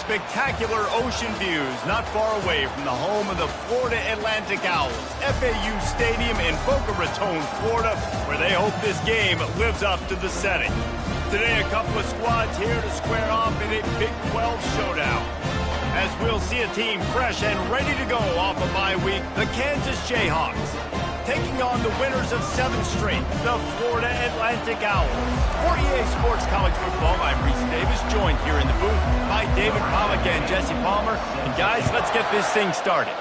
spectacular ocean views not far away from the home of the Florida Atlantic Owls, FAU Stadium in Boca Raton, Florida, where they hope this game lives up to the setting. Today, a couple of squads here to square off in a Big 12 showdown. As we'll see a team fresh and ready to go off a bye week, the Kansas Jayhawks, taking on the winners of 7th straight, the Florida Atlantic Owls. For EA Sports College Football, I'm Reese Davis, joined here in the booth by David Pollack and Jesse Palmer. And guys, let's get this thing started.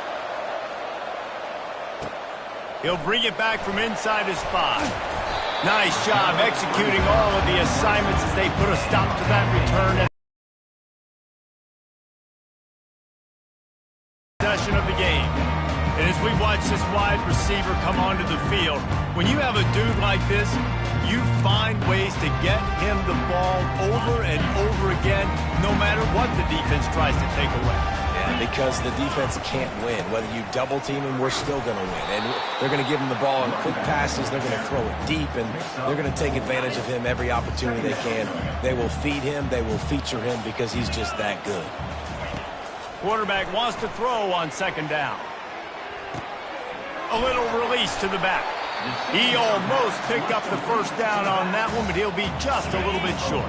He'll bring it back from inside his 5. Nice job executing all of the assignments as they put a stop to that return. Possession of the game. And as we watch this wide receiver come onto the field, when you have a dude like this, you find ways to get him the ball over and over again, no matter what the defense tries to take away. Yeah, because the defense can't win. Whether you double team him, we're still going to win. And they're going to give him the ball in quick passes. They're going to throw it deep, and they're going to take advantage of him every opportunity they can. They will feed him. They will feature him because he's just that good. Quarterback wants to throw on 2nd down. A little release to the back. He almost picked up the 1st down on that one, but he'll be just a little bit short.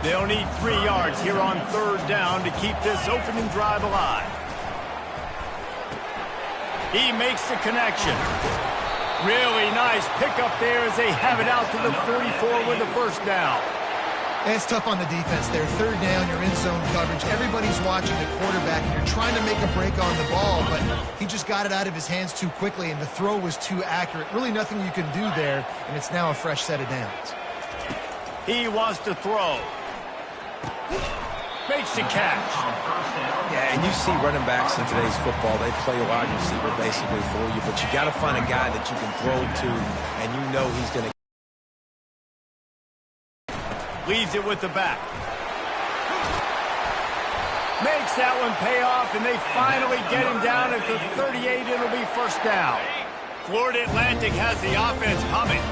They'll need 3 yards here on 3rd down to keep this opening drive alive. He makes the connection. Really nice pickup there as they have it out to the 34 with the 1st down. And it's tough on the defense there. 3rd down, you're in zone coverage. Everybody's watching the quarterback, and you're trying to make a break on the ball, but he just got it out of his hands too quickly, and the throw was too accurate. Really nothing you can do there, and it's now a fresh set of downs. He wants to throw. Makes the catch. Yeah, and you see running backs in today's football, they play a wide receiver basically for you, but you got to find a guy that you can throw to, and you know he's going to leaves it with the back. Makes that one pay off, and they finally get him down at the 38. It'll be 1st down. Florida Atlantic has the offense humming.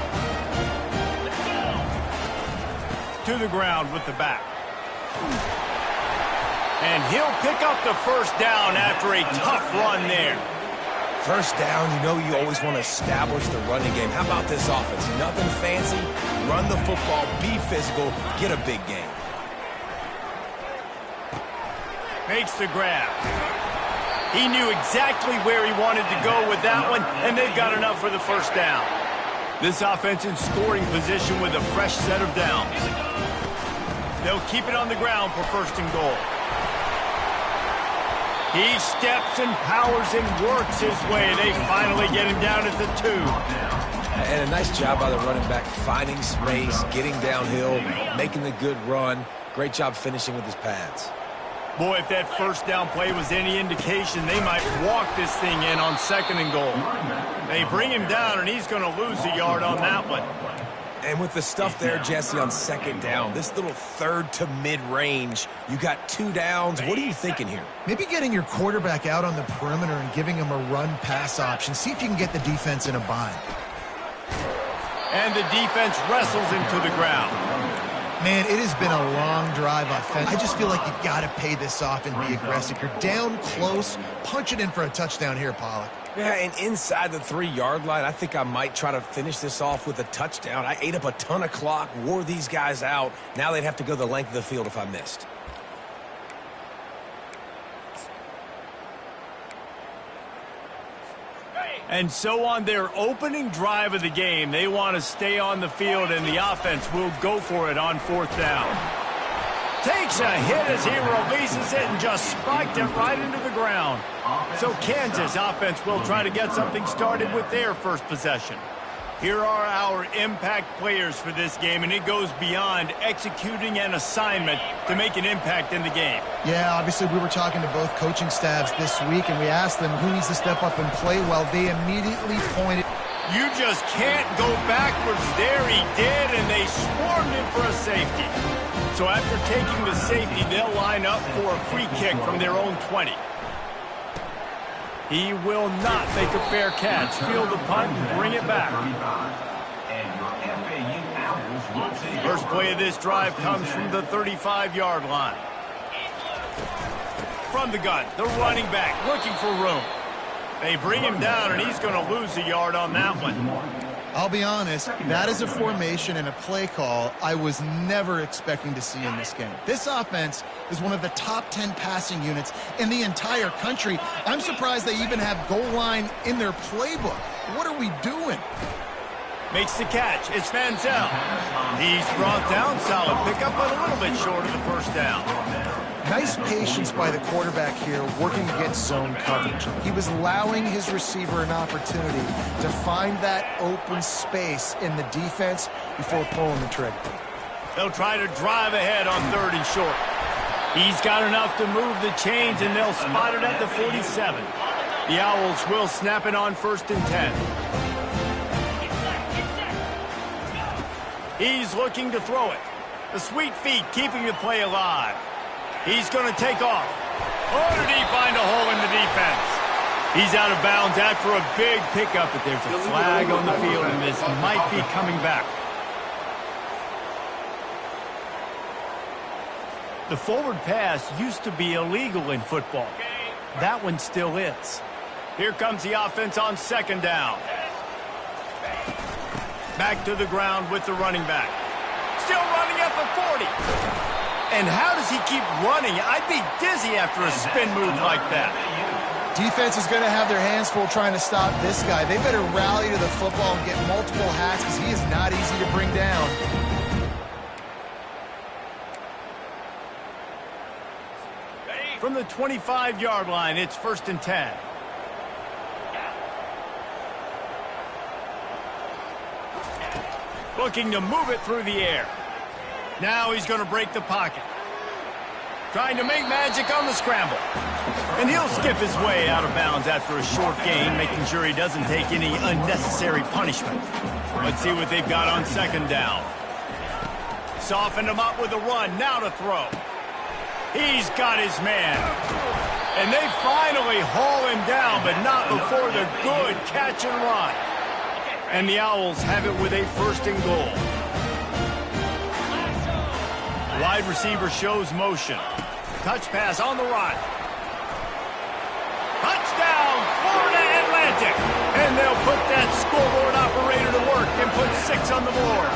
To the ground with the back. And he'll pick up the 1st down after a tough run there. 1st down, you know you always want to establish the running game. How about this offense? Nothing fancy. Run the football, be physical, get a big game. Makes the grab. He knew exactly where he wanted to go with that one, and they've got enough for the 1st down. This offense in scoring position with a fresh set of downs. They'll keep it on the ground for 1st and goal. He steps and powers and works his way. They finally get him down at the 2. And a nice job by the running back, finding space, getting downhill, making the good run. Great job finishing with his pads. Boy, if that 1st down play was any indication, they might walk this thing in on 2nd and goal. They bring him down, and he's going to lose a yard on that one. And with the stuff there, Jesse, on 2nd down, this little 3rd to mid-range, you got 2 downs. What are you thinking here? Maybe getting your quarterback out on the perimeter and giving him a run-pass option. See if you can get the defense in a bind. And the defense wrestles him to the ground. Man, it has been a long drive offense. I just feel like you got to pay this off and be aggressive. You're down close. Punch it in for a touchdown here, Pollack. Yeah, and inside the 3-yard line, I think I might try to finish this off with a touchdown. I ate up a ton of clock, wore these guys out. Now they'd have to go the length of the field if I missed. And so on their opening drive of the game, they want to stay on the field, and the offense will go for it on 4th down. Takes a hit as he releases it and just spiked it right into the ground. So Kansas offense will try to get something started with their 1st possession. Here are our impact players for this game, and it goes beyond executing an assignment to make an impact in the game. Yeah, obviously we were talking to both coaching staffs this week, and we asked them who needs to step up and play well. They immediately pointed. You just can't go backwards there. He did, and they swarmed him for a safety. So after taking the safety, they'll line up for a free kick from their own 20. He will not make a fair catch. Field the punt and bring it back. First play of this drive comes from the 35-yard line. From the gun, the running back looking for room. They bring him down, and he's going to lose a yard on that one. I'll be honest, that is a formation and a play call I was never expecting to see in this game. This offense is one of the top 10 passing units in the entire country. I'm surprised they even have goal line in their playbook. What are we doing? Makes the catch. It's Manziel. He's brought down. Solid pickup, but a little bit short of the first down. Nice patience by the quarterback here, working against zone coverage. He was allowing his receiver an opportunity to find that open space in the defense before pulling the trigger. They'll try to drive ahead on 3rd and short. He's got enough to move the chains, and they'll spot it at the 47. The Owls will snap it on 1st and 10. He's looking to throw it. The sweet feet keeping the play alive. He's going to take off. Oh, did he find a hole in the defense? He's out of bounds after a big pickup, but there's a flag on the field, and this might be coming back. The forward pass used to be illegal in football. That one still is. Here comes the offense on 2nd down. Back to the ground with the running back. Still running at the 40. And how does he keep running? I'd be dizzy after a spin move like that. Defense is going to have their hands full trying to stop this guy. They better rally to the football and get multiple hats because he is not easy to bring down. From the 25-yard line, it's 1st and 10. Looking to move it through the air. Now he's going to break the pocket. Trying to make magic on the scramble. And he'll skip his way out of bounds after a short gain, making sure he doesn't take any unnecessary punishment. Let's see what they've got on 2nd down. Softened him up with a run, now to throw. He's got his man. And they finally haul him down, but not before the good catch and run. And the Owls have it with a 1st and goal. Wide receiver shows motion. Touch pass on the run. Touchdown, Florida Atlantic. And they'll put that scoreboard operator to work and put 6 on the board.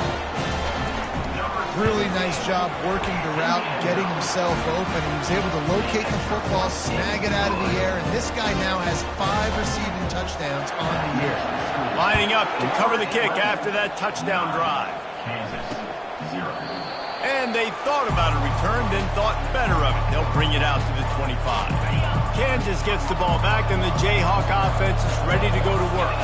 Really nice job working the route and getting himself open. He was able to locate the football, snag it out of the air, and this guy now has 5 receiving touchdowns on the year. Lining up to cover the kick after that touchdown drive. And they thought about a return, then thought better of it. They'll bring it out to the 25. Kansas gets the ball back, and the Jayhawk offense is ready to go to work.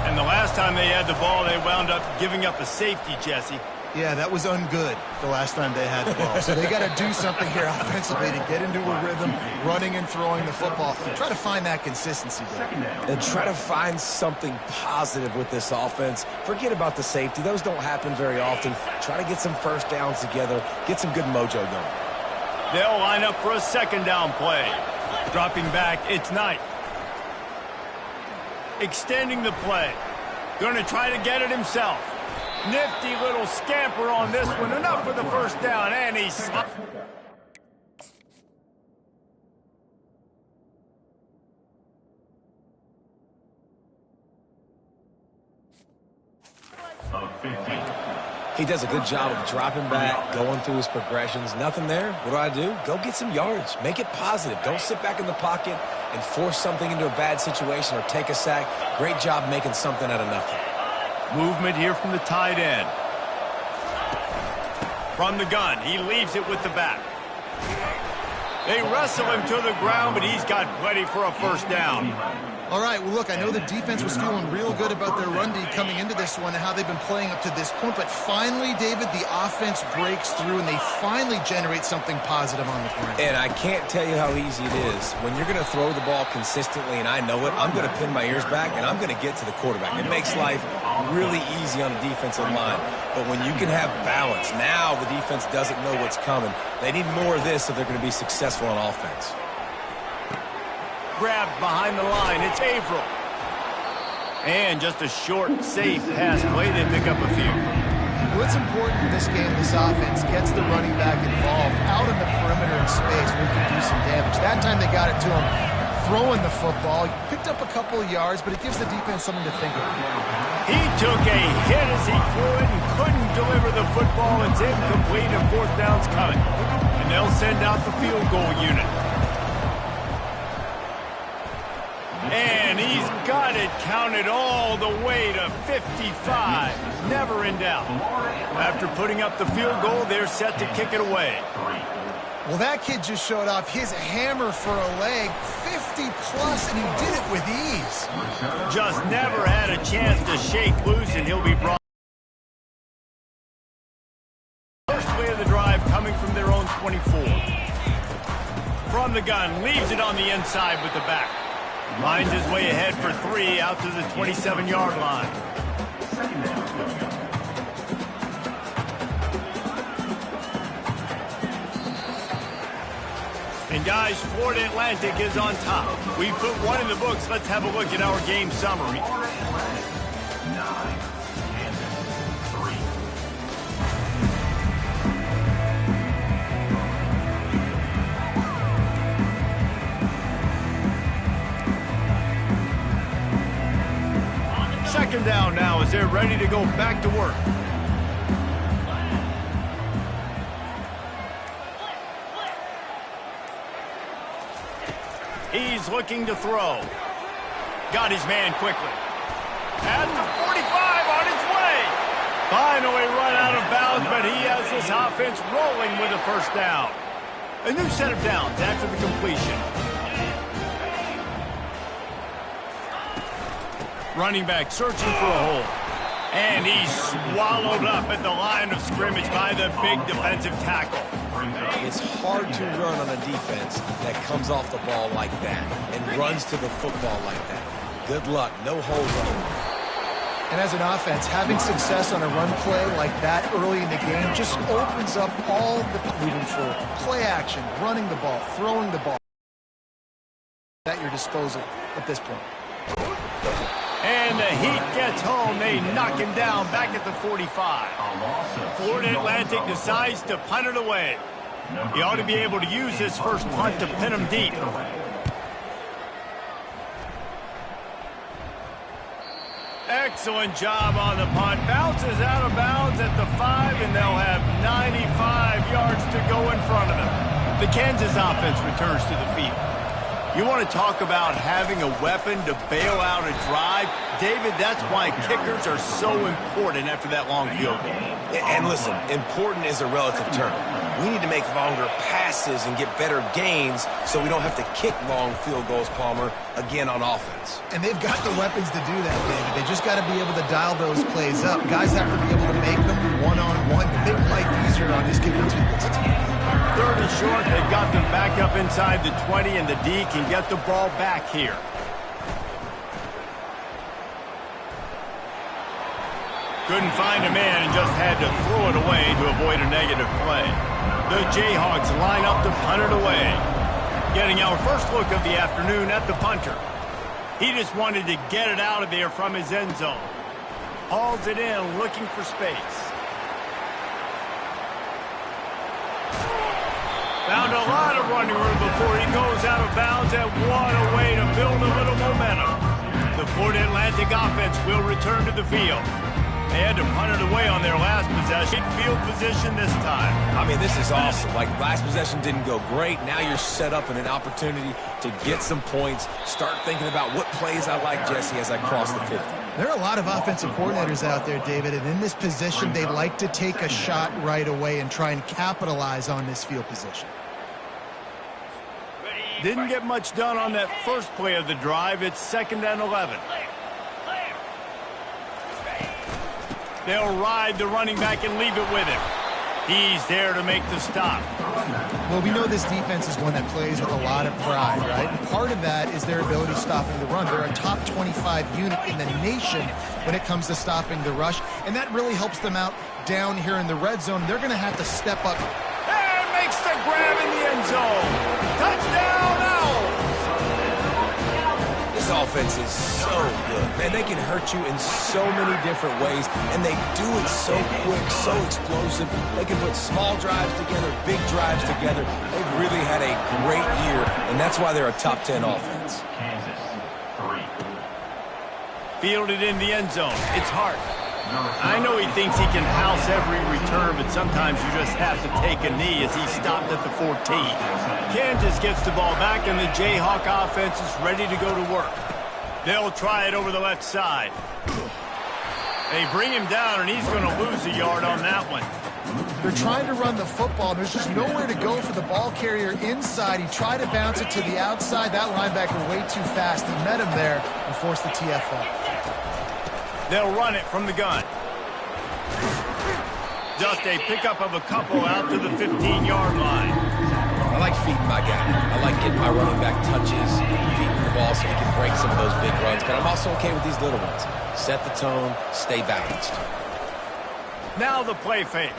And the last time they had the ball, they wound up giving up a safety, Jesse. Yeah, that was ungood the last time they had the ball. So they got to do something here offensively to get into a rhythm, running and throwing the football. Try to find that consistency there. And try to find something positive with this offense. Forget about the safety. Those don't happen very often. Try to get some 1st downs together. Get some good mojo going. They'll line up for a 2nd down play. Dropping back, it's Knight. Extending the play. Going to try to get it himself. Nifty little scamper on this one. Enough for the 1st down, and he's... He does a good job of dropping back, going through his progressions. Nothing there. What do? Go get some yardage. Make it positive. Don't sit back in the pocket and force something into a bad situation or take a sack. Great job making something out of nothing. Movement here from the tight end. From the gun, he leaves it with the back. They wrestle him to the ground, but he's got plenty for a 1st down. All right, well, look, I know the defense was feeling real good about their run D coming into this one and how they've been playing up to this point, but finally, David, the offense breaks through and they finally generate something positive on the ground. And I can't tell you how easy it is. When you're going to throw the ball consistently, and I know it, I'm going to pin my ears back, and I'm going to get to the quarterback. It makes life really easy on the defensive line. But when you can have balance, now the defense doesn't know what's coming. They need more of this if they're going to be successful on offense. Grabbed behind the line, it's Averill. And just a short, safe pass play, they pick up a few. What's important in this game, this offense gets the running back involved out in the perimeter in space where he can do some damage. That time they got it to him throwing the football. He picked up a couple of yards, but it gives the defense something to think about. He took a hit as he threw it and couldn't deliver the football. It's incomplete and fourth down's coming. And they'll send out the field goal unit. And he's got it counted all the way to 55. Never in doubt. After putting up the field goal, they're set to kick it away. Well, that kid just showed off his hammer for a leg, 50-plus, and he did it with ease. Just never had a chance to shake loose, and he'll be brought. First play of the drive coming from their own 24. From the gun, leaves it on the inside with the back. Finds his way ahead for 3 out to the 27-yard line. And guys, Florida Atlantic is on top. We put one in the books. Let's have a look at our game summary. Second down now as they're ready to go back to work. He's looking to throw. Got his man quickly. At the 45 on his way. Finally run out of bounds, but he has this offense rolling with a first down. A new set of downs after the completion. Running back searching for a hole. And he's swallowed up at the line of scrimmage by the big defensive tackle. It's hard to run on a defense that comes off the ball like that and runs to the football like that. Good luck. No holes on him. And as an offense, having success on a run play like that early in the game just opens up all the moving forward. Play action, running the ball, throwing the ball at your disposal at this point. And the Heat gets home. They knock him down back at the 45. Florida Atlantic decides to punt it away. He ought to be able to use his first punt to pin him deep. Excellent job on the punt. Bounces out of bounds at the 5, and they'll have 95 yards to go in front of them. The Kansas offense returns to the field. You want to talk about having a weapon to bail out a drive? David, that's why kickers are so important after that long field goal. And listen, important is a relative term. We need to make longer passes and get better gains so we don't have to kick long field goals, Palmer, again on offense. And they've got the weapons to do that, David. They just got to be able to dial those plays up. Guys have to be able to make them one-on-one to make life easier on this kicking team. Third and short, they've got them back up inside the 20, and the D can get the ball back here. Couldn't find a man and just had to throw it away to avoid a negative play. The Jayhawks line up to punt it away. Getting our first look of the afternoon at the punter. He just wanted to get it out of there from his end zone. Hauls it in, looking for space. Found a lot of running room before he goes out of bounds, and what a way to build a little momentum. The Florida Atlantic offense will return to the field. They had to punt it away on their last possession. Field position this time. I mean, this is awesome. Like, last possession didn't go great. Now you're set up in an opportunity to get some points. Start thinking about what plays I like, Jesse, as I cross the 50. There are a lot of offensive coordinators out there, David, and in this position, they like to take a shot right away and try and capitalize on this field position. Didn't get much done on that first play of the drive. It's 2nd and 11. They'll ride the running back and leave it with him. He's there to make the stop. Well, we know this defense is one that plays with a lot of pride, right? And part of that is their ability stopping the run. They're a top 25 unit in the nation when it comes to stopping the rush, and that really helps them out down here in the red zone. They're going to have to step up. And makes the grab in the end zone. Touchdown, Owls! This This offense is so good. Man, they can hurt you in so many different ways, and they do it so quick, so explosive. They can put small drives together, big drives together. They've really had a great year, and that's why they're a top 10 offense. Fielded in the end zone. It's Hart. I know he thinks he can house every return, but sometimes you just have to take a knee as he stopped at the 14. Kansas gets the ball back, and the Jayhawk offense is ready to go to work. They'll try it over the left side. They bring him down, and he's going to lose a yard on that one. They're trying to run the football. There's just nowhere to go for the ball carrier inside. He tried to bounce it to the outside. That linebacker way too fast. He met him there and forced the TFL. They'll run it from the gun. Just a pickup of a couple out to the 15-yard line. I like feeding my guy. I like getting my running back touches, feeding the ball so he can break some of those big runs. But I'm also okay with these little ones. Set the tone, stay balanced. Now the play fake.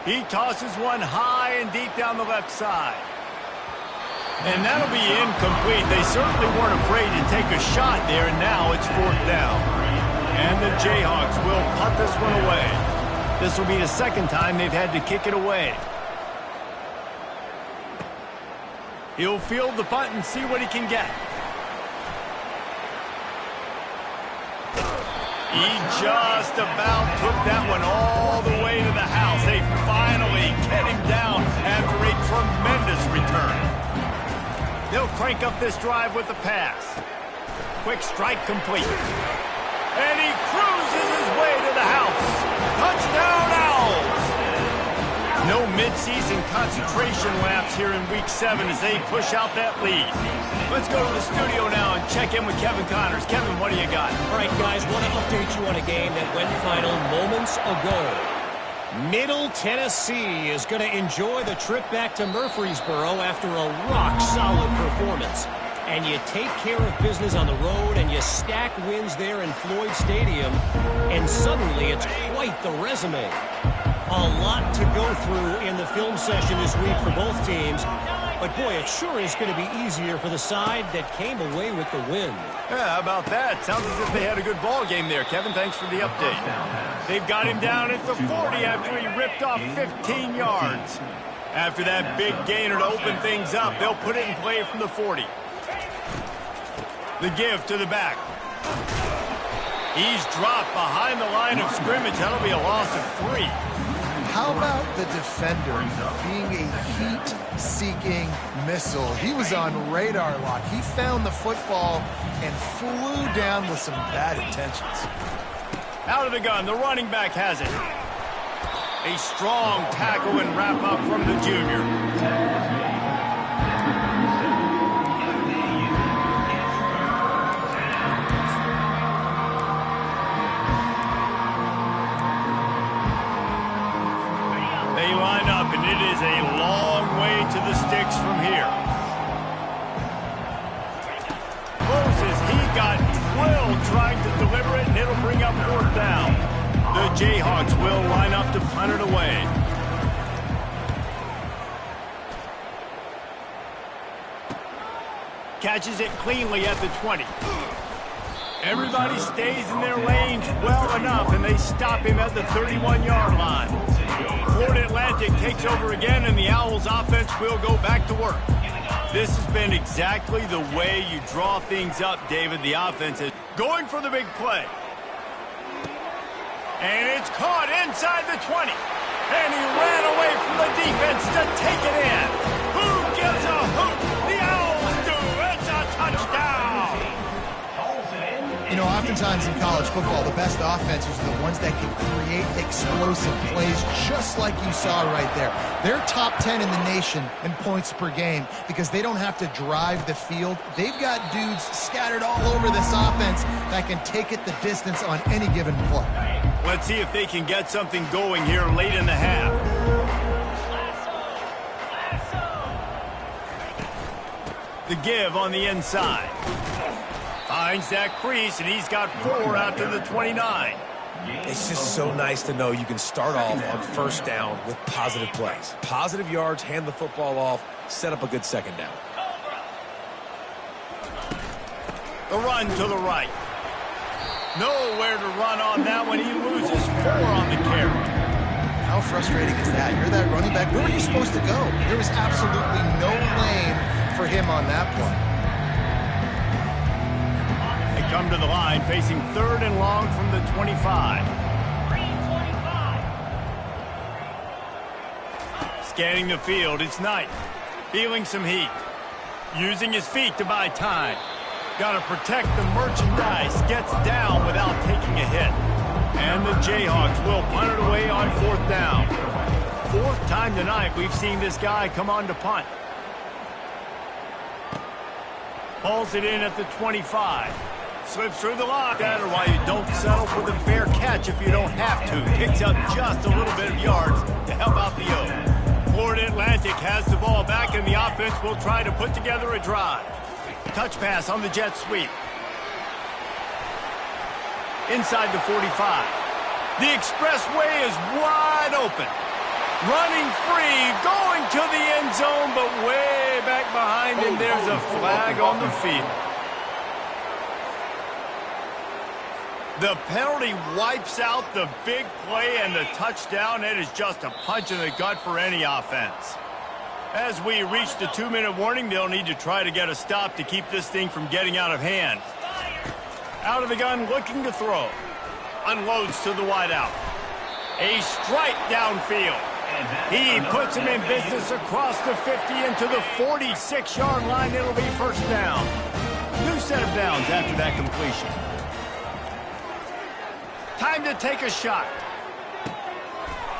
He tosses one high and deep down the left side. And that'll be incomplete. They certainly weren't afraid to take a shot there, and now it's 4th down. And the Jayhawks will punt this one away. This will be the second time they've had to kick it away. He'll field the punt and see what he can get. He just about took that one all the way to the house. They finally get him down after a tremendous return. They'll crank up this drive with the pass. Quick strike complete. And he cruises his way to the house. Touchdown, Owls! No midseason concentration laps here in Week 7 as they push out that lead. Let's go to the studio now and check in with Kevin Connors. Kevin, what do you got? All right, guys, want to update you on a game that went final moments ago. Middle Tennessee is going to enjoy the trip back to Murfreesboro after a rock-solid performance. And you take care of business on the road, and you stack wins there in Floyd Stadium, and suddenly it's quite the resume. A lot to go through in the film session this week for both teams, but boy, it sure is going to be easier for the side that came away with the win. Yeah, how about that? Sounds as if they had a good ball game there. Kevin, thanks for the update. They've got him down at the 40 after he ripped off 15 yards. After that big gainer to open things up, they'll put it in play from the 40. The give to the back. He's dropped behind the line of scrimmage. That'll be a loss of 3. How about the defender being a heat-seeking missile? He was on radar lock. He found the football and flew down with some bad intentions. Out of the gun, the running back has it. A strong tackle and wrap-up from the junior. And it is a long way to the sticks from here. Moses, he got drilled trying to deliver it, and it'll bring up 4th down. The Jayhawks will line up to punt it away. Catches it cleanly at the 20. Everybody stays in their lanes well enough, and they stop him at the 31-yard line. Florida Atlantic takes over again, and the Owls offense will go back to work. This has been exactly the way you draw things up, David. The offense is going for the big play. And it's caught inside the 20. And he ran away from the defense to take it in. Who gives a hoot? The Owls do. It's a touchdown. You know, oftentimes in college football, the best offenses are the ones that can create explosive plays, just like you saw right there. They're top 10 in the nation in points per game because they don't have to drive the field. They've got dudes scattered all over this offense that can take it the distance on any given play. Let's see if they can get something going here late in the half. The give on the inside. Finds that crease, and he's got 4 out to the 29. It's just so nice to know you can start off on 1st down with positive plays. Positive yards, hand the football off, set up a good 2nd down. The run to the right. Nowhere to run on that one. He loses 4 on the carry. How frustrating is that? You're that running back. Where were you supposed to go? There was absolutely no lane for him on that play. They come to the line facing 3rd and long from the 25. Scanning the field, it's Knight. Feeling some heat. Using his feet to buy time. Got to protect the merchandise. Gets down without taking a hit. And the Jayhawks will punt it away on 4th down. 4th time tonight we've seen this guy come on to punt. Pulls it in at the 25. Slips through the line. Or why you don't settle for the fair catch if you don't have to. Picks up just a little bit of yards to help out the Oaks. Florida Atlantic has the ball back, and the offense will try to put together a drive. Touch pass on the jet sweep. Inside the 45. The expressway is wide open. Running free, going to the end zone, but way back behind him, there's a flag on the field. The penalty wipes out the big play and the touchdown. It is just a punch in the gut for any offense. As we reach the 2-minute warning, they'll need to try to get a stop to keep this thing from getting out of hand. Out of the gun, looking to throw. Unloads to the wideout. A strike downfield. He puts him in business across the 50 into the 46-yard line. It'll be 1st down. New set of downs after that completion. Time to take a shot.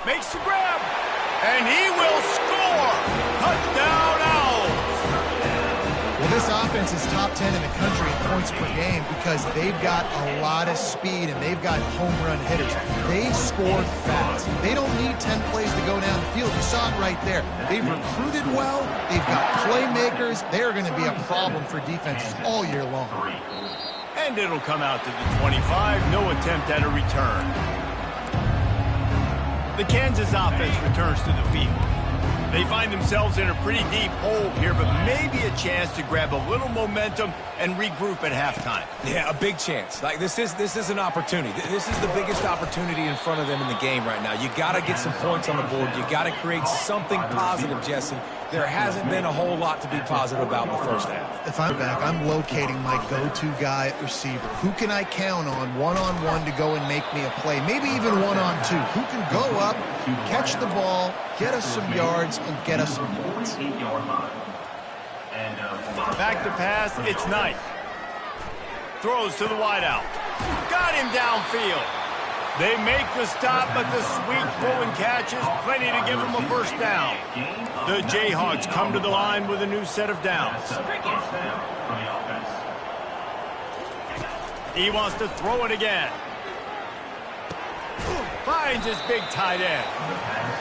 Makes the grab. And he will score. Touchdown, Owls. Well, this offense is top 10 in the country in points per game because they've got a lot of speed and they've got home run hitters. They score fast. They don't need 10 plays to go down the field. You saw it right there. They've recruited well. They've got playmakers. They're going to be a problem for defenses all year long. And it'll come out to the 25. No attempt at a return. The Kansas offense returns to the field. They find themselves in a pretty deep hole here, but maybe a chance to grab a little momentum and regroup at halftime. Yeah, a big chance. Like this is an opportunity. This is the biggest opportunity in front of them in the game right now. You got to get some points on the board. You got to create something positive, Jesse. There hasn't been a whole lot to be positive about in the first half. If I'm back, I'm locating my go-to guy at receiver. Who can I count on one-on-one to go and make me a play? Maybe even one-on-two. Who can go up, catch the ball, get us some yards, and get us some points? Back to pass, it's Knight. Throws to the wideout. Got him downfield. They make the stop, but the sweet throw and catch is plenty to give them a 1st down. The Jayhawks come to the line with a new set of downs. He wants to throw it again. Finds his big tight end.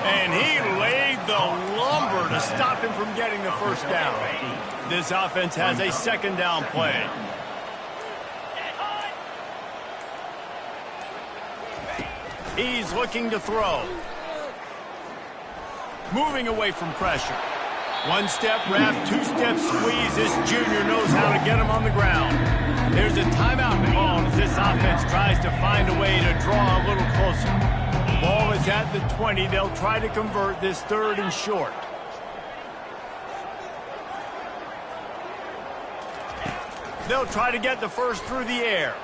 And he laid the lumber to stop him from getting the 1st down. This offense has a 2nd down play. He's looking to throw. Moving away from pressure. 1-step wrap, 2-step squeeze. This junior knows how to get him on the ground. There's a timeout called as this offense tries to find a way to draw a little closer. Ball is at the 20. They'll try to convert this 3rd and short. They'll try to get the 1st through the air.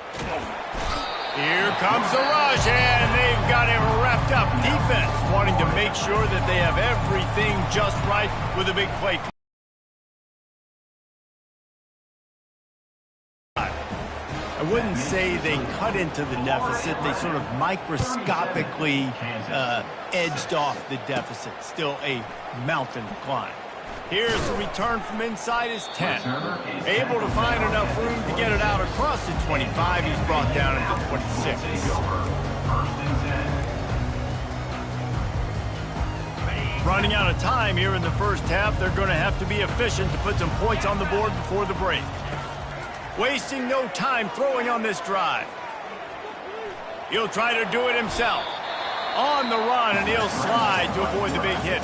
Here comes the rush, and they've got him wrapped up. Defense wanting to make sure that they have everything just right with a big play. I wouldn't say they cut into the deficit. They sort of microscopically edged off the deficit. Still a mountain to climb. Here's the return from inside his 10. Able to find enough room to get it out across the 25. He's brought down at the 26. Running out of time here in the 1st half. They're going to have to be efficient to put some points on the board before the break. Wasting no time throwing on this drive. He'll try to do it himself. On the run, and he'll slide to avoid the big hit.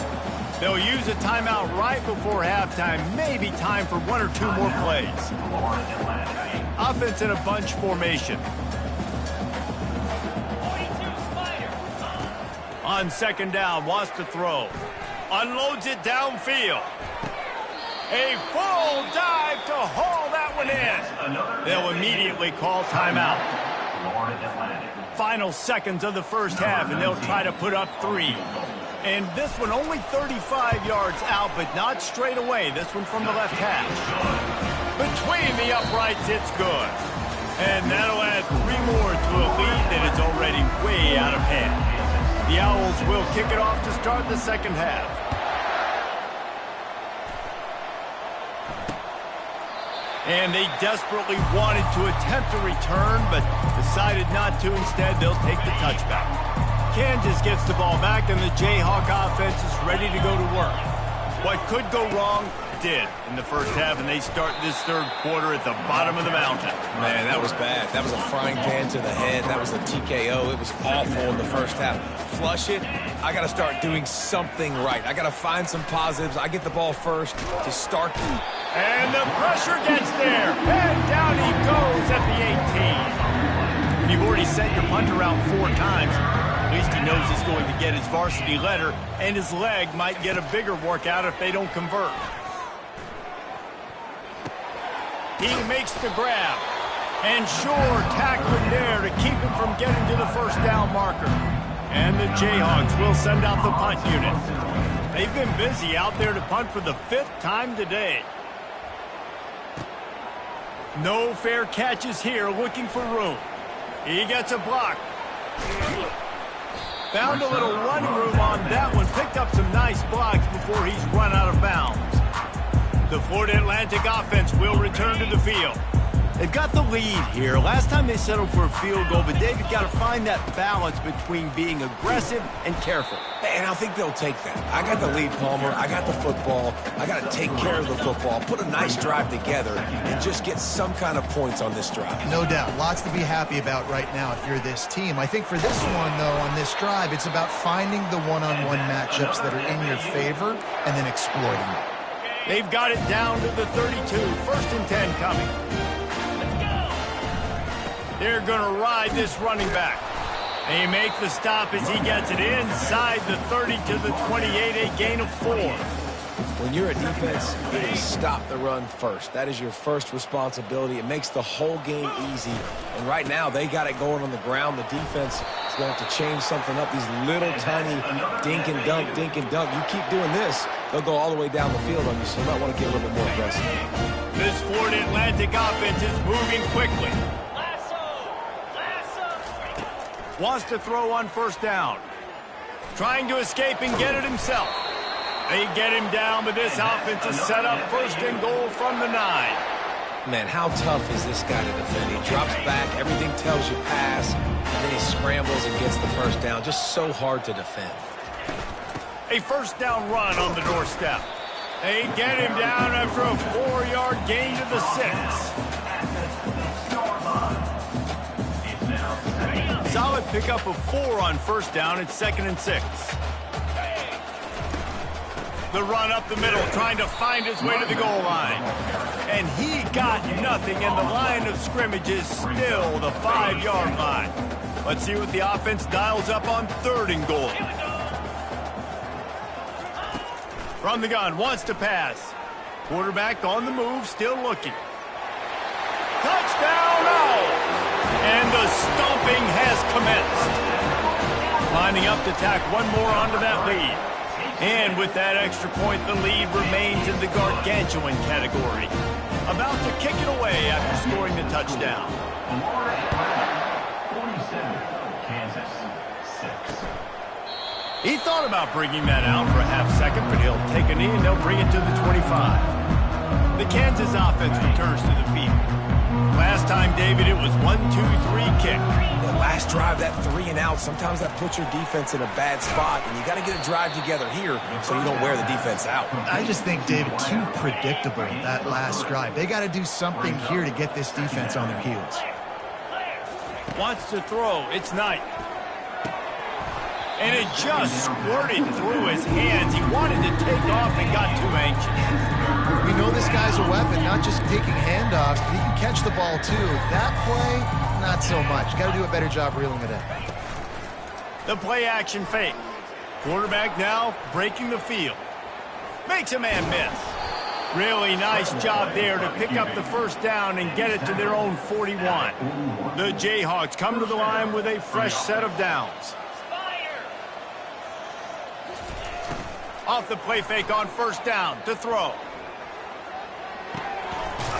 They'll use a timeout right before halftime, maybe time for one or two more plays. Offense in a bunch formation. On second down, wants to throw. Unloads it downfield. A full dive to haul that one in. They'll immediately call timeout. Final seconds of the first half, and they'll try to put up 3. And this one only 35 yards out, but not straight away. This one from the left hash. Between the uprights, it's good. And that'll add 3 more to a lead that is already way out of hand. The Owls will kick it off to start the second half. And they desperately wanted to attempt a return, but decided not to. Instead, they'll take the touchback. Kansas gets the ball back, and the Jayhawk offense is ready to go to work. What could go wrong did in the first half, and they start this third quarter at the bottom of the mountain. Man, that was bad. That was a frying pan to the head. That was a TKO. It was awful in the first half. Flush it. I got to start doing something right. I got to find some positives. I get the ball first to start. And the pressure gets there. And down he goes at the 18. And you've already sent your punter out 4 times. At least he knows he's going to get his varsity letter, and his leg might get a bigger workout if they don't convert. He makes the grab. And sure, tackling there to keep him from getting to the first down marker. And the Jayhawks will send out the punt unit. They've been busy out there to punt for the 5th time today. No fair catches here, looking for room. He gets a block. Found a little running room on that one. Picked up some nice blocks before he's run out of bounds. The Florida Atlantic offense will return to the field. They've got the lead here. Last time they settled for a field goal, but David got to find that balance between being aggressive and careful. And I think they'll take that. I got the lead, Palmer. I got the football. I got to take care of the football, put a nice drive together, and just get some kind of points on this drive. No doubt. Lots to be happy about right now if you're this team. I think for this one, though, on this drive, it's about finding the one-on-one matchups that are in your favor and then exploiting them. They've got it down to the 32. 1st and 10 coming. They're going to ride this running back. They make the stop as he gets it inside the 30 to the 28, a gain of 4. When you're a defense, you stop the run first. That is your first responsibility. It makes the whole game easy. And right now, they got it going on the ground. The defense is going to have to change something up. These little tiny dink and dunk, dink and dunk. You keep doing this, they'll go all the way down the field on you, so you might want to get a little bit more aggressive. This Florida Atlantic offense is moving quickly. Wants to throw on 1st down. Trying to escape and get it himself. They get him down, but this offense is set up 1st and goal from the 9. Man, how tough is this guy to defend? He drops back, everything tells you pass, and then he scrambles and gets the 1st down. Just so hard to defend. A 1st down run on the doorstep. They get him down after a 4-yard gain to the 6. Solid pickup of 4 on 1st down. It's 2nd and 6. The run up the middle, trying to find his way to the goal line. And he got nothing, and the line of scrimmage is still the 5-yard line. Let's see what the offense dials up on 3rd and goal. From the gun, wants to pass. Quarterback on the move, still looking. Touchdown, no! And the stomping has commenced. Lining up to tack one more onto that lead. And with that extra point, the lead remains in the gargantuan category. About to kick it away after scoring the touchdown. He thought about bringing that out for a half second, but he'll take a knee and they'll bring it to the 25. The Kansas offense returns to the field. Last time, David, it was 1-2-3 kick. The last drive, that 3 and out, sometimes that puts your defense in a bad spot, and you got to get a drive together here so you don't wear the defense out. I just think, David, too predictable, that last drive. They got to do something here to get this defense on their heels. Wants to throw. It's Knight. And it just squirted through his hands. He wanted to take off and got too anxious. We know this guy's a weapon, not just taking handoffs, but he can catch the ball too. That play, not so much. Got to do a better job reeling it in. The play action fake. Quarterback now breaking the field. Makes a man miss. Really nice job there to pick up the first down and get it to their own 41. The Jayhawks come to the line with a fresh set of downs. Off the play fake on first down to throw.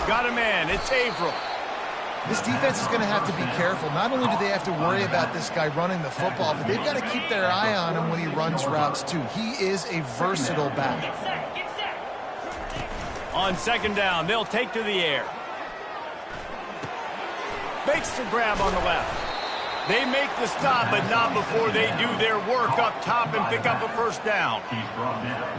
Got a man. It's Averill. This defense is going to have to be careful. Not only do they have to worry about this guy running the football, but they've got to keep their eye on him when he runs routes too. He is a versatile back. On second down, they'll take to the air. Makes the grab on the left. They make the stop, but not before they do their work up top and pick up a first down.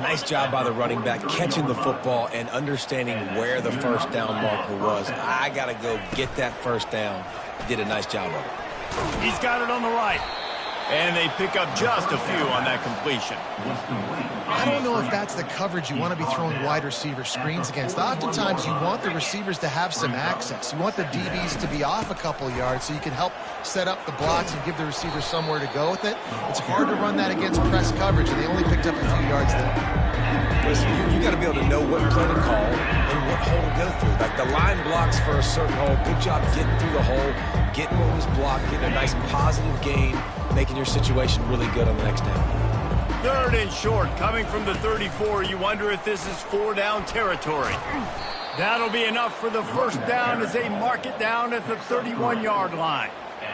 Nice job by the running back catching the football and understanding where the first down marker was. I got to go get that first down. Did a nice job of it. He's got it on the right. And they pick up just a few on that completion. I don't know if that's the coverage you want to be throwing wide receiver screens against. Oftentimes, you want the receivers to have some access. You want the DBs to be off a couple yards so you can help set up the blocks and give the receiver somewhere to go with it. It's hard to run that against press coverage, and they only picked up a few yards there. Listen, you got to be able to know what play to call and what hole to go through. Like the line blocks for a certain hole. Good job getting through the hole, getting what was blocked, getting a nice positive gain, making your situation really good on the next down. Third and short, coming from the 34. You wonder if this is 4-down territory. That'll be enough for the first down as they mark it down at the 31-yard line.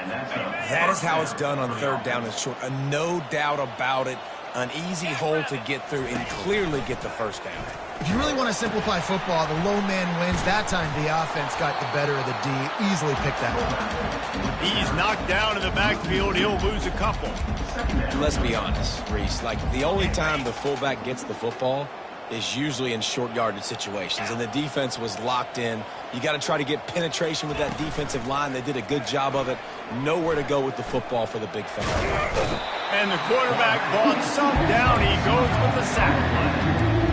That is how it's done on third down and short. No doubt about it. An easy hole to get through and clearly get the first down. If you really want to simplify football, the low man wins. That time the offense got the better of the D. Easily picked that one. He's knocked down in the backfield. He'll lose a couple. Let's be honest, Reese. Like, the only time the fullback gets the football is usually in short yardage situations, and the defense was locked in. You got to try to get penetration with that defensive line. They did a good job of it. Nowhere to go with the football for the big fella. And the quarterback brought some down. He goes with the sack.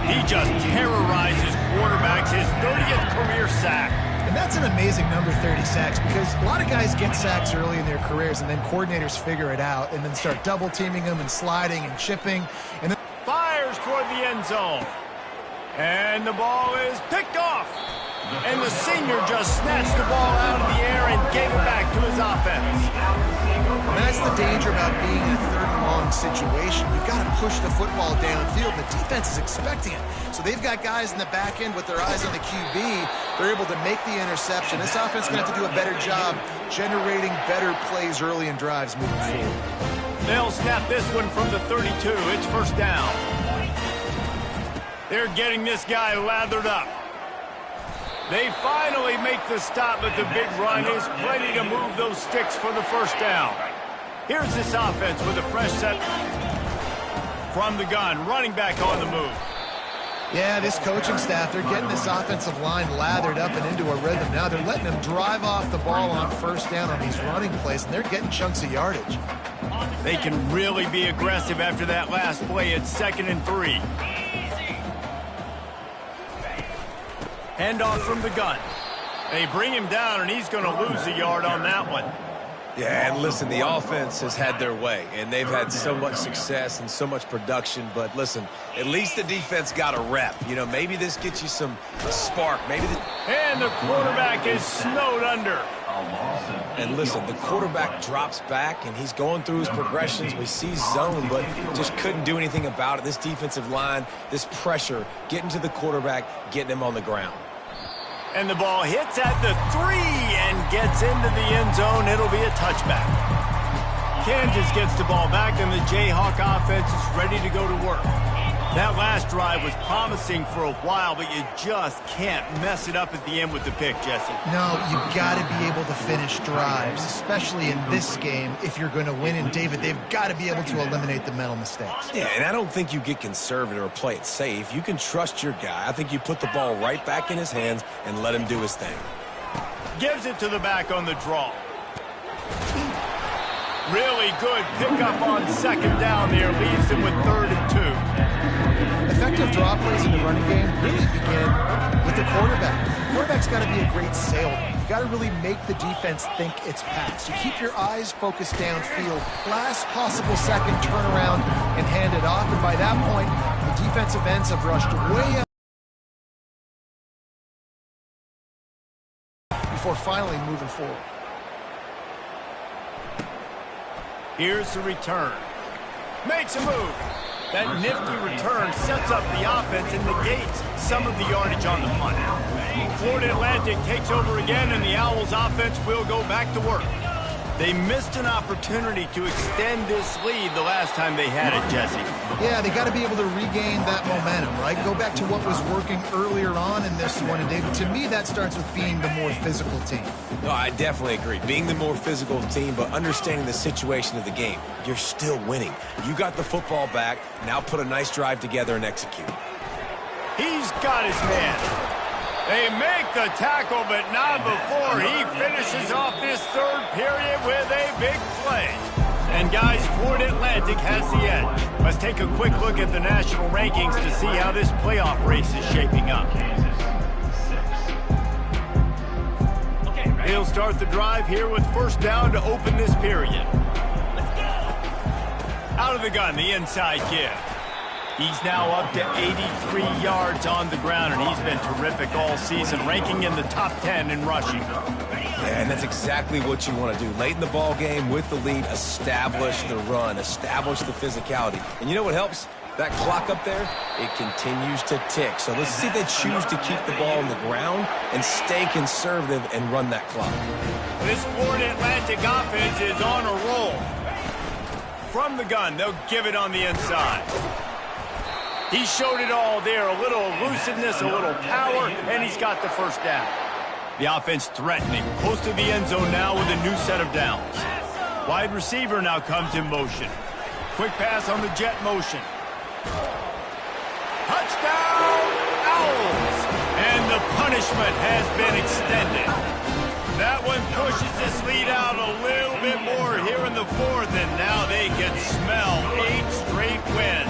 He just terrorizes quarterbacks, his 30th career sack. And that's an amazing number, 30 sacks, because a lot of guys get sacks early in their careers, and then coordinators figure it out and then start double-teaming them and sliding and chipping. And then fires toward the end zone. And the ball is picked off. And the senior just snatched the ball out of the air and gave it back to his offense. And that's the danger about being in a third and long situation. You've got to push the football downfield. The defense is expecting it. So they've got guys in the back end with their eyes on the QB. They're able to make the interception. This offense is going to have to do a better job generating better plays early in drives moving forward. They'll snap this one from the 32. It's first down. They're getting this guy lathered up. They finally make the stop, but the big run is plenty to move those sticks for the first down. Here's this offense with a fresh set from the gun, running back on the move. Yeah, this coaching staff, they're getting this offensive line lathered up and into a rhythm. Now they're letting them drive off the ball on first down on these running plays, and they're getting chunks of yardage. They can really be aggressive after that last play. It's 2nd and 3. Handoff from the gun. They bring him down, and he's going to lose a yard on that one. Yeah, and listen, the offense has had their way, and they've had so much success and so much production. But listen, at least the defense got a rep. You know, maybe this gets you some spark. Maybe. And the quarterback is snowed under. And listen, the quarterback drops back, and he's going through his progressions. We see zone, but just couldn't do anything about it. This defensive line, this pressure, getting to the quarterback, getting him on the ground. And the ball hits at the 3 and gets into the end zone. It'll be a touchback. Kansas gets the ball back, and the Jayhawk offense is ready to go to work. That last drive was promising for a while, but you just can't mess it up at the end with the pick, Jesse. No, you've got to be able to finish drives, especially in this game. If you're going to win, and David, they've got to be able to eliminate the mental mistakes. Yeah, and I don't think you get conservative or play it safe. You can trust your guy. I think you put the ball right back in his hands and let him do his thing. Gives it to the back on the draw. Really good pickup on second down there. Leaves them with 3rd and 2. Effective draw plays in the running game really begin with the quarterback. The quarterback's got to be a great salesman. You got to really make the defense think it's pass. You keep your eyes focused downfield. Last possible second, turn around and hand it off. And by that point, the defensive ends have rushed way out before finally moving forward. Here's the return. Makes a move. That nifty return sets up the offense and negates some of the yardage on the punt. Florida Atlantic takes over again, and the Owls offense will go back to work. They missed an opportunity to extend this lead the last time they had it, Jesse. Yeah, they got to be able to regain that momentum, right? Go back to what was working earlier on in this one. And, David, to me, that starts with being the more physical team. No, I definitely agree. Being the more physical team, but understanding the situation of the game. You're still winning. You got the football back. Now put a nice drive together and execute. He's got his man. They make the tackle, but not before he finishes off this third period with a big play. And, guys, Florida Atlantic has the edge. Let's take a quick look at the national rankings to see how this playoff race is shaping up. He'll start the drive here with first down to open this period. Out of the gun, the inside give. He's now up to 83 yards on the ground, and he's been terrific all season, ranking in the top 10 in rushing. Yeah, and that's exactly what you want to do. Late in the ball game with the lead, establish the run, establish the physicality. And you know what helps? That clock up there, it continues to tick. So let's see if they choose to keep the ball on the ground and stay conservative and run that clock. This Florida Atlantic offense is on a roll. From the gun, they'll give it on the inside. He showed it all there, a little elusiveness, a little power, and he's got the first down. The offense threatening, close to the end zone now with a new set of downs. Wide receiver now comes in motion. Quick pass on the jet motion. Touchdown, Owls! And the punishment has been extended. That one pushes this lead out a little bit more here in the fourth, and now they can smell 8 straight wins.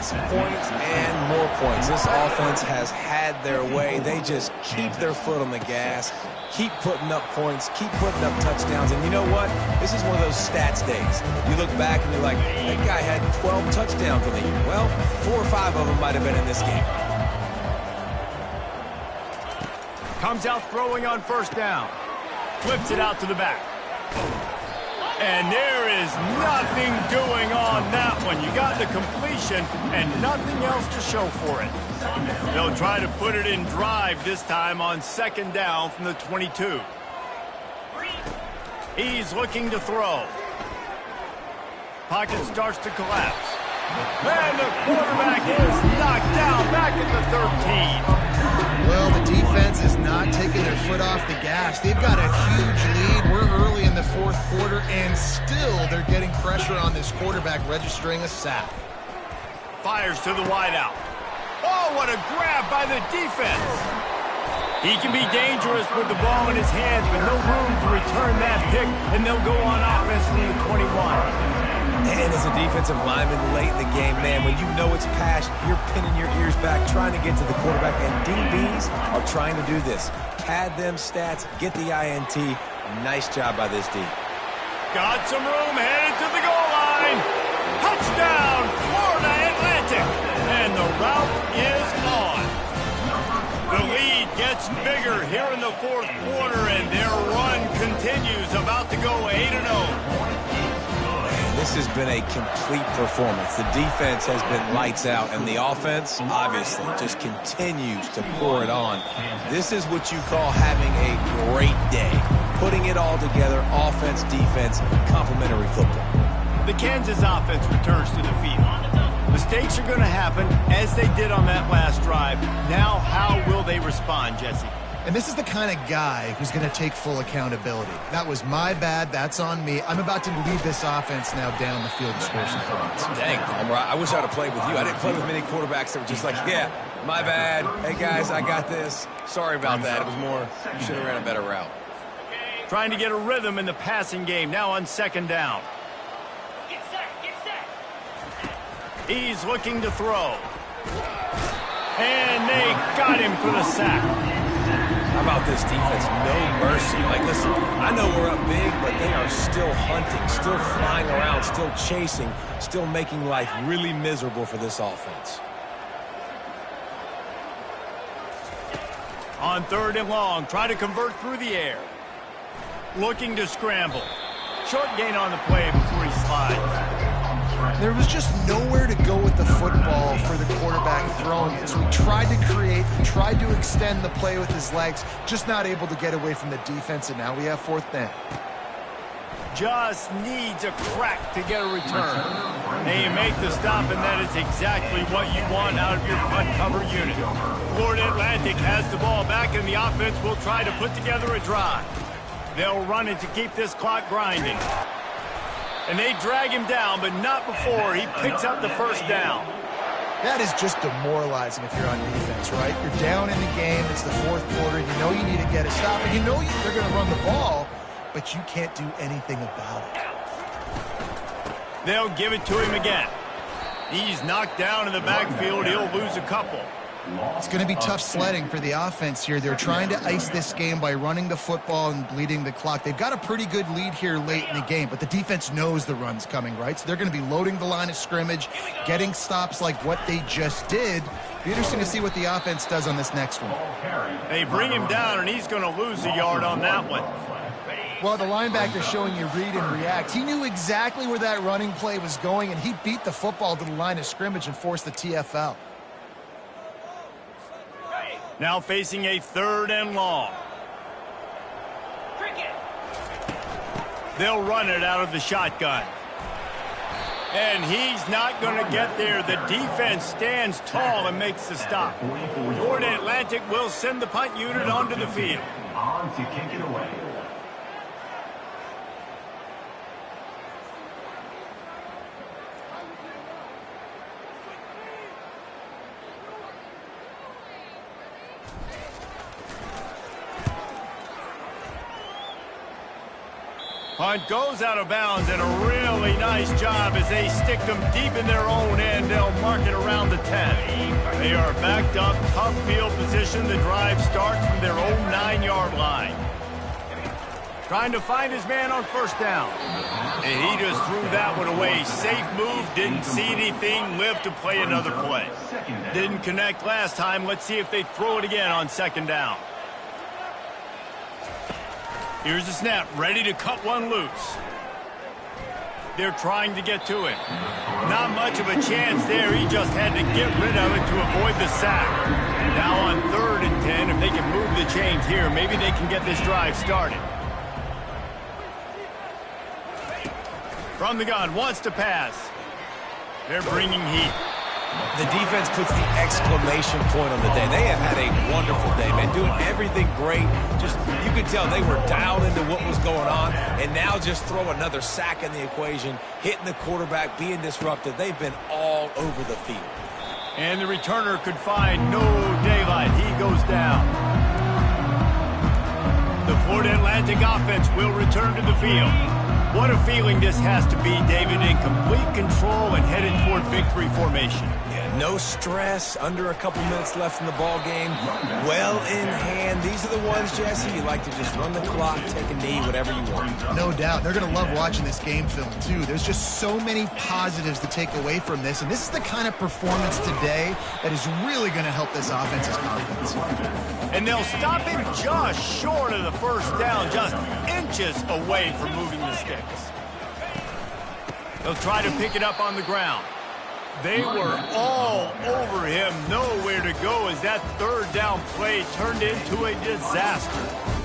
Points, and more points. This offense has had their way. They just keep their foot on the gas, keep putting up points, keep putting up touchdowns. And you know what? This is one of those stats days. You look back and you're like, that guy had 12 touchdowns in the year. Well, 4 or 5 of them might have been in this game. Comes out throwing on first down. Flips it out to the back. And there is nothing doing on that one. You got the completion and nothing else to show for it. They'll try to put it in drive this time on second down from the 22. He's looking to throw. Pocket starts to collapse. And the quarterback is knocked down back at the 13. Well, the defense is not taking their foot off the gas. They've got a huge lead. We're early in the fourth quarter, and still they're getting pressure on this quarterback, registering a sack. Fires to the wideout. Oh, what a grab by the defense. He can be dangerous with the ball in his hands, but no room to return that pick, and they'll go on offense from the 21. And as a defensive lineman late in the game, man, when you know it's past, you're pinning your ears back, trying to get to the quarterback, and DBs are trying to do this. Pad them stats, get the INT. Nice job by this D. Got some room, headed to the goal line. Touchdown, Florida Atlantic. And the route is on. The lead gets bigger here in the fourth quarter, and their run continues, about to go 8-0. This has been a complete performance. The defense has been lights out, and the offense, obviously, just continues to pour it on. This is what you call having a great day. Putting it all together, offense, defense, complementary football. The Kansas offense returns to the field. Mistakes are going to happen, as they did on that last drive. Now, how will they respond, Jesse? And this is the kind of guy who's going to take full accountability. That was my bad. That's on me. I'm about to lead this offense now down the field and score some points. Dang, Palmer, I wish I'd have played with you. I didn't play with many quarterbacks that were just like, yeah, my bad. Hey, guys, I got this. Sorry about that. It was more, you should have ran a better route. Trying to get a rhythm in the passing game now on second down. Get set. He's looking to throw. And they got him for the sack. How about this defense? No mercy. Like, listen, I know we're up big, but they are still hunting, still flying around, still chasing, still making life really miserable for this offense. On third and long, try to convert through the air. Looking to scramble. Short gain on the play before he slides. There was just nowhere to go with the football for the quarterback throwing it. So he tried to create, tried to extend the play with his legs, just not able to get away from the defense, and now we have fourth down. Just needs a crack to get a return. And you make the stop, and that is exactly what you want out of your punt cover unit. Florida Atlantic has the ball back, and the offense will try to put together a drive. They'll run it to keep this clock grinding. And they drag him down, but not before he picks up the first down. That is just demoralizing if you're on defense, right? You're down in the game. It's the fourth quarter. You know you need to get a stop, and you know they're going to run the ball, but you can't do anything about it. They'll give it to him again. He's knocked down in the backfield. He'll lose a couple. It's going to be tough sledding for the offense here. They're trying to ice this game by running the football and bleeding the clock. They've got a pretty good lead here late in the game, but the defense knows the run's coming, right? So they're going to be loading the line of scrimmage, getting stops like what they just did. Be interesting to see what the offense does on this next one. They bring him down, and he's going to lose a yard on that one. Well, the linebacker showing you read and react. He knew exactly where that running play was going, and he beat the football to the line of scrimmage and forced the TFL. Now facing a third and long. They'll run it out of the shotgun. And he's not going to get there. The defense stands tall and makes the stop. Florida Atlantic will send the punt unit onto the field. On to kick it away. Punt goes out of bounds, and a really nice job as they stick them deep in their own end. They'll mark it around the 10. They are backed up, tough field position. The drive starts from their own 9-yard line. Trying to find his man on first down. And he just threw that one away. Safe move, didn't see anything, lived to play another play. Didn't connect last time. Let's see if they throw it again on second down. Here's the snap, ready to cut one loose. They're trying to get to him. Not much of a chance there. He just had to get rid of it to avoid the sack. Now on 3rd and 10, if they can move the chains here, maybe they can get this drive started. From the gun, wants to pass. They're bringing heat. The defense puts the exclamation point on the day. They have had a wonderful day, man, doing everything great. Just, you could tell they were dialed into what was going on, and now just throw another sack in the equation, hitting the quarterback, being disruptive. They've been all over the field. And the returner could find no daylight. He goes down. The Florida Atlantic offense will return to the field. What a feeling this has to be, David, in complete control and headed toward victory formation. Yeah, no stress, under a couple minutes left in the ball game, well in hand. These are the ones, Jesse, you like to just run the clock, take a knee, whatever you want. No doubt. They're going to love watching this game film, too. There's just so many positives to take away from this, and this is the kind of performance today that is really going to help this offense's confidence. And they'll stop him just short of the first down, just inches away from moving the sticks. They'll try to pick it up on the ground. They were all over him, nowhere to go as that third down play turned into a disaster.